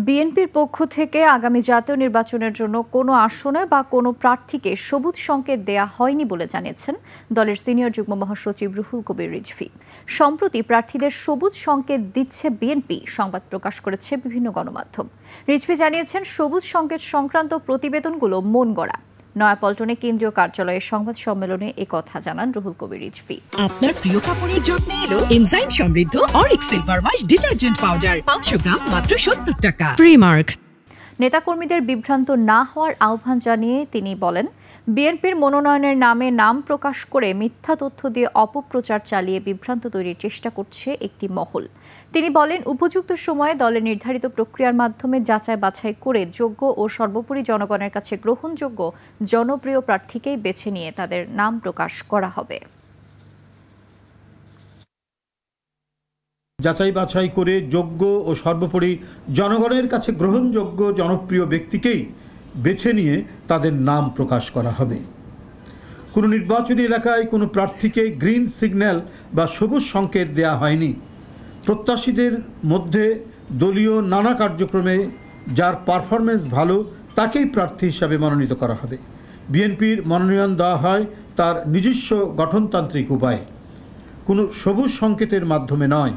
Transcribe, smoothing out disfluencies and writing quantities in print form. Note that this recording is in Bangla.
বিএনপির পক্ষ থেকে আগামী জাতীয় নির্বাচনের জন্য কোনো আসনে বা কোনো প্রার্থীকে সবুজ সংকেত দেয়া হয়নি বলে জানিয়েছেন দলের সিনিয়র যুগ্ম মহাসচিব রুহুল কবির রিজভী। সম্প্রতি প্রার্থীদের সবুজ সংকেত দিচ্ছে বিএনপি সংবাদ প্রকাশ করেছে বিভিন্ন গণমাধ্যম। রিজভী জানিয়েছেন, সবুজ সংকেত সংক্রান্ত প্রতিবেদনগুলো মন গড়া। নয়াপল্টনে কেন্দ্রীয় কার্যালয়ে সংবাদ সম্মেলনে একথা জানান রুহুল কবির রিজভী। আপনার প্রিয় কাপড়ের যত্নে এলো এনজাইম সমৃদ্ধ Arik silver wash detergent powder 500 গ্রাম মাত্র 70 টাকা। প্রিমার্ক। নেতাকর্মীদের বিভ্রান্ত না হওয়ার আহ্বান জানিয়ে তিনি বলেন, বিএনপির মনোনয়নের নামে নাম প্রকাশ করে মিথ্যা তথ্য দিয়ে অপপ্রচার চালিয়ে বিভ্রান্ত তৈরির চেষ্টা করছে একটি মহল। তিনি বলেন, উপযুক্ত সময়ে দলের নির্ধারিত প্রক্রিয়ার মাধ্যমে যাচাই বাছাই করে যোগ্য ও সর্বোপরি জনগণের কাছে গ্রহণযোগ্য জনপ্রিয় প্রার্থীকেই বেছে নিয়ে তাদের নাম প্রকাশ করা হবে। যাচাই বাছাই করে যোগ্য ও সর্বোপরি জনগণের কাছে গ্রহণযোগ্য জনপ্রিয় ব্যক্তিকেই বেছে নিয়ে তাদের নাম প্রকাশ করা হবে। কোনো নির্বাচনী এলাকায় কোনো প্রার্থীকে গ্রিন সিগন্যাল বা সবুজ সংকেত দেয়া হয়নি। প্রত্যাশীদের মধ্যে দলীয় নানা কার্যক্রমে যার পারফরমেন্স ভালো তাকেই প্রার্থী হিসাবে মনোনীত করা হবে। বিএনপির মনোনয়ন দেওয়া হয় তার নিজস্ব গঠনতান্ত্রিক উপায়ে, কোনো সবুজ সংকেতের মাধ্যমে নয়।